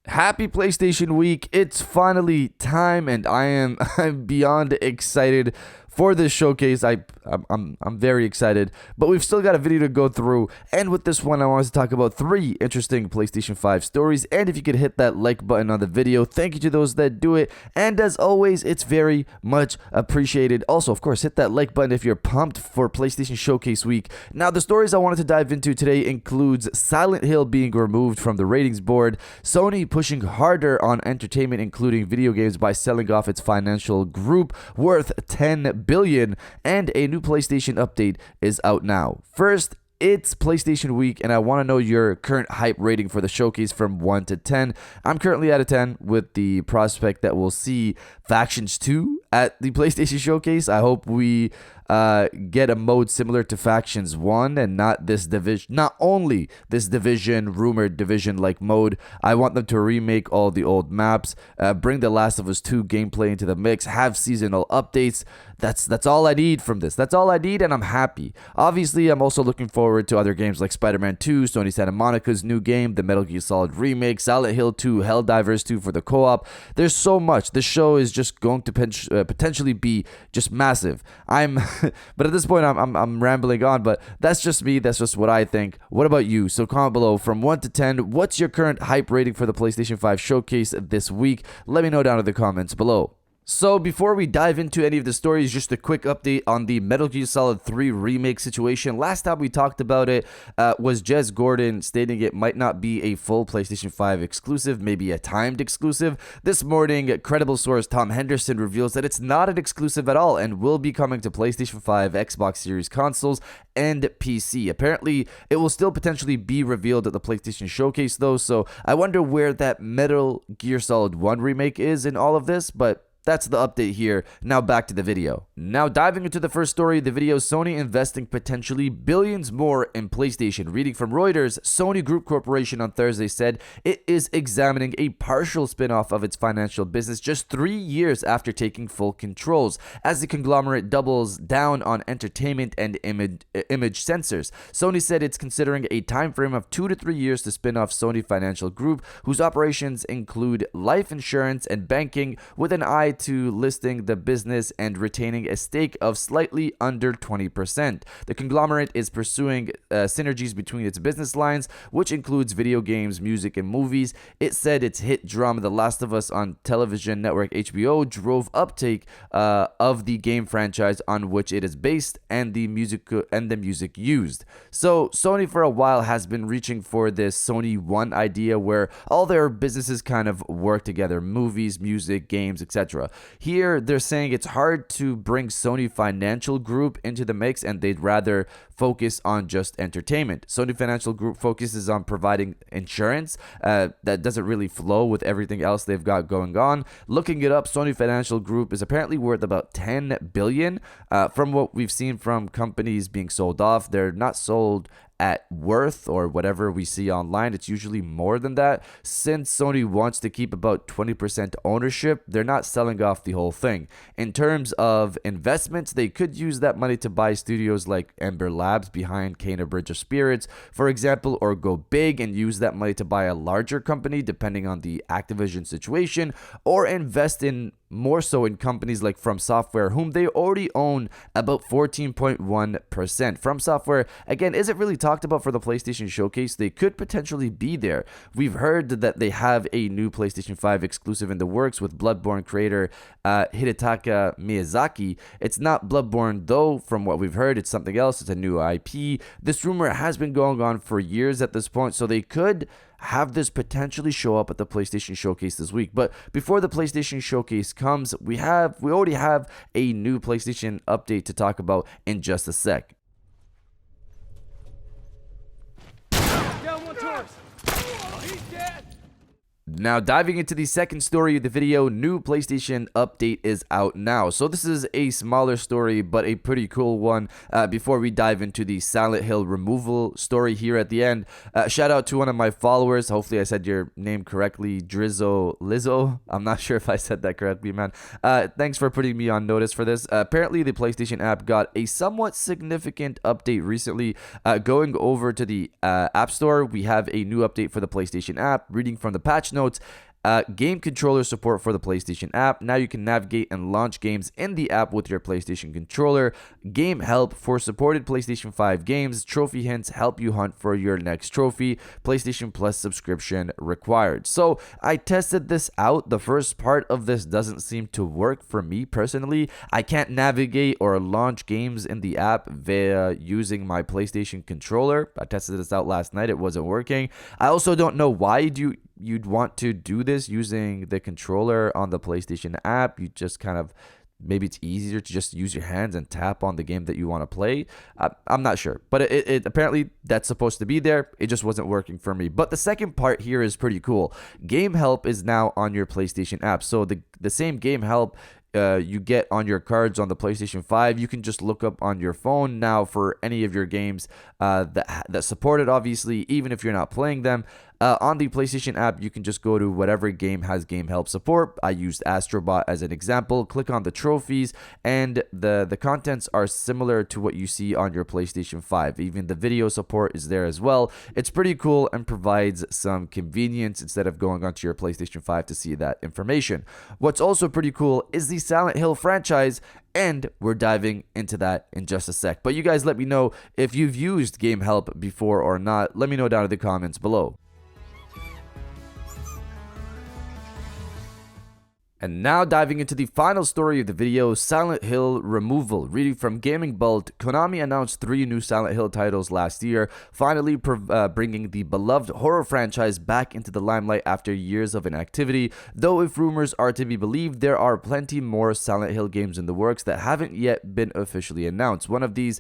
Happy PlayStation Week. It's finally time and I'm beyond excited for this showcase. I'm very excited, but we've still got a video to go through, and with this one I wanted to talk about 3 interesting PlayStation 5 stories. And if you could hit that like button on the video, thank you to those that do it, and as always, it's very much appreciated. Also, of course, hit that like button if you're pumped for PlayStation Showcase Week. Now, the stories I wanted to dive into today includes Silent Hill being removed from the ratings board, Sony pushing harder on entertainment including video games by selling off its financial group worth $10 billion, and a new PlayStation update is out now. First, it's PlayStation Week, and I want to know your current hype rating for the showcase from 1 to 10. I'm currently at a 10 with the prospect that we'll see Factions 2 at the PlayStation Showcase. I hope we get a mode similar to Factions 1 and not only this rumored division-like mode. I want them to remake all the old maps, bring The Last of Us 2 gameplay into the mix, have seasonal updates. That's all I need from this. That's all I need, and I'm happy. Obviously, I'm also looking forward to other games like Spider-Man 2, Sony Santa Monica's new game, the Metal Gear Solid remake, Silent Hill 2, Helldivers 2 for the co-op. There's so much. This show is just going to potentially be just massive. But at this point, I'm rambling on, but that's just me. That's just what I think. What about you? So comment below from 1 to 10. What's your current hype rating for the PlayStation 5 showcase this week? Let me know down in the comments below. So before we dive into any of the stories, just a quick update on the Metal Gear Solid 3 remake situation. Last time we talked about it was Jez Gordon stating it might not be a full PlayStation 5 exclusive, maybe a timed exclusive. This morning, credible source Tom Henderson reveals that it's not an exclusive at all and will be coming to PlayStation 5, Xbox Series consoles, and PC. Apparently, it will still potentially be revealed at the PlayStation Showcase though, so I wonder where that Metal Gear Solid 1 remake is in all of this, but that's the update here. Now back to the video. Now diving into the first story of the video, Sony investing potentially billions more in PlayStation. Reading from Reuters, Sony Group Corporation on Thursday said it is examining a partial spin-off of its financial business just 3 years after taking full controls, as the conglomerate doubles down on entertainment and image sensors. Sony said it's considering a time frame of 2 to 3 years to spin off Sony Financial Group, whose operations include life insurance and banking, with an eye to listing the business and retaining a stake of slightly under 20%. The conglomerate is pursuing synergies between its business lines, which includes video games, music, and movies. It said its hit drama The Last of Us on television network HBO drove uptake of the game franchise on which it is based and the music used. So Sony for a while has been reaching for this Sony One idea where all their businesses kind of work together: movies, music, games, etc. Here, they're saying it's hard to bring Sony Financial Group into the mix, and they'd rather focus on just entertainment. Sony Financial Group focuses on providing insurance that doesn't really flow with everything else they've got going on. Looking it up, Sony Financial Group is apparently worth about $10 billion. From what we've seen from companies being sold off, they're not sold at worth or whatever we see online. It's usually more than that. Since Sony wants to keep about 20% ownership, they're not selling off the whole thing. In terms of investments, they could use that money to buy studios like Ember Labs behind Kena Bridge of Spirits, for example, or go big and use that money to buy a larger company depending on the Activision situation, or invest in more so in companies like From Software, whom they already own about 14.1%. From Software, again, isn't really talked about for the PlayStation Showcase. They could potentially be there. We've heard that they have a new PlayStation 5 exclusive in the works with Bloodborne creator Hidetaka Miyazaki. It's not Bloodborne though, from what we've heard. It's something else. It's a new IP. This rumor has been going on for years at this point, so they could have this potentially show up at the PlayStation Showcase this week. But before the PlayStation Showcase comes, we already have a new PlayStation update to talk about in just a sec. Down one towards. Oh, he's dead. Now, diving into the second story of the video, new PlayStation update is out now. So this is a smaller story, but a pretty cool one. Before we dive into the Silent Hill removal story here at the end, shout out to one of my followers. Hopefully I said your name correctly, Drizzo Lizzo. I'm not sure if I said that correctly, man. Thanks for putting me on notice for this. Apparently the PlayStation app got a somewhat significant update recently. Going over to the App Store, we have a new update for the PlayStation app. Reading from the patch notes, notes. Game controller support for the PlayStation app. Now you can navigate and launch games in the app with your PlayStation controller. Game help for supported PlayStation 5 games. Trophy hints help you hunt for your next trophy. PlayStation Plus subscription required. So I tested this out. The first part of this doesn't seem to work for me personally. I can't navigate or launch games in the app via using my PlayStation controller. I tested this out last night. It wasn't working. I also don't know why you'd want to do this using the controller on the PlayStation app. You just kind of, maybe it's easier to just use your hands and tap on the game that you want to play. I'm not sure, but it apparently that's supposed to be there. It just wasn't working for me. But the second part here is pretty cool. Game help is now on your PlayStation app. So the same game help you get on your cards on the PlayStation 5, you can just look up on your phone now for any of your games that support it, obviously, even if you're not playing them. On the PlayStation app, you can just go to whatever game has game help support. I used Astrobot as an example. Click on the trophies, and the contents are similar to what you see on your PlayStation 5. Even the video support is there as well. It's pretty cool and provides some convenience instead of going onto your PlayStation 5 to see that information. What's also pretty cool is the Silent Hill franchise, and we're diving into that in just a sec. But you guys let me know if you've used Game Help before or not. Let me know down in the comments below. And now diving into the final story of the video, Silent Hill removal. Reading from Gaming Bolt, Konami announced 3 new Silent Hill titles last year, finally bringing the beloved horror franchise back into the limelight after years of inactivity. Though if rumors are to be believed, there are plenty more Silent Hill games in the works that haven't yet been officially announced. One of these,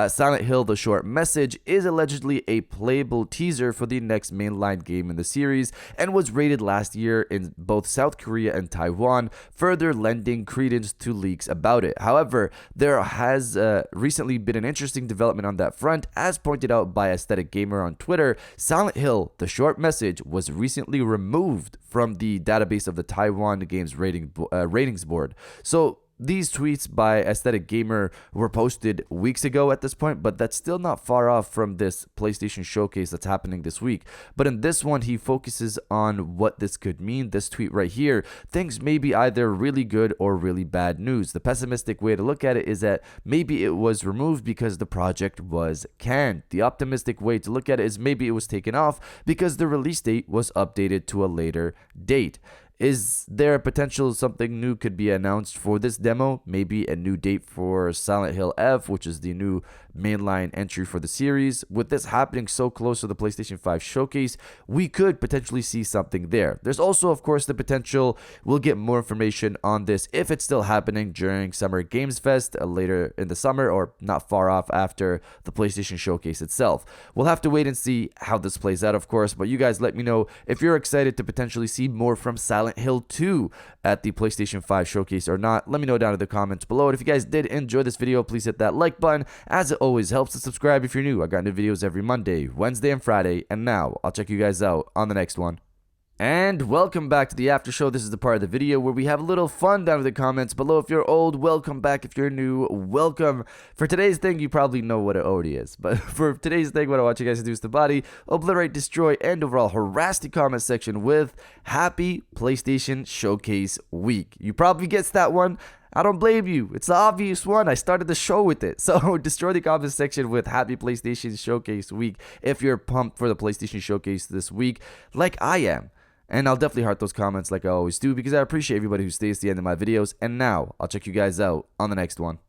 Silent Hill The Short Message, is allegedly a playable teaser for the next mainline game in the series and was rated last year in both South Korea and Taiwan, further lending credence to leaks about it. However, there has recently been an interesting development on that front. As pointed out by Aesthetic Gamer on Twitter, Silent Hill The Short Message was recently removed from the database of the Taiwan Games ratings board. So these tweets by Aesthetic Gamer were posted weeks ago at this point, but that's still not far off from this PlayStation Showcase that's happening this week. But in this one, he focuses on what this could mean. This tweet right here, things may be either really good or really bad news. The pessimistic way to look at it is that maybe it was removed because the project was canned. The optimistic way to look at it is maybe it was taken off because the release date was updated to a later date. Is there a potential something new could be announced for this demo? Maybe a new date for Silent Hill F, which is the new mainline entry for the series. With this happening so close to the PlayStation 5 showcase, we could potentially see something there. There's also, of course, the potential we'll get more information on this if it's still happening during Summer Games Fest later in the summer, or not far off after the PlayStation Showcase itself. We'll have to wait and see how this plays out, of course, but you guys let me know if you're excited to potentially see more from Silent Hill 2 at the PlayStation 5 showcase or not. Let me know down in the comments below. And if you guys did enjoy this video, please hit that like button, as it always helps, to subscribe if you're new. I got new videos every Monday, Wednesday, and Friday. And now I'll check you guys out on the next one. And welcome back to the after show. This is the part of the video where we have a little fun down in the comments below. If you're old, welcome back. If you're new, welcome. For today's thing, you probably know what it already is. But for today's thing, what I want you guys to do is to body, obliterate, destroy, and overall harass the comment section with Happy PlayStation Showcase Week. You probably guessed that one. I don't blame you. It's the obvious one. I started the show with it. So destroy the comment section with Happy PlayStation Showcase Week if you're pumped for the PlayStation Showcase this week, like I am. And I'll definitely heart those comments like I always do, because I appreciate everybody who stays to the end of my videos. And now I'll check you guys out on the next one.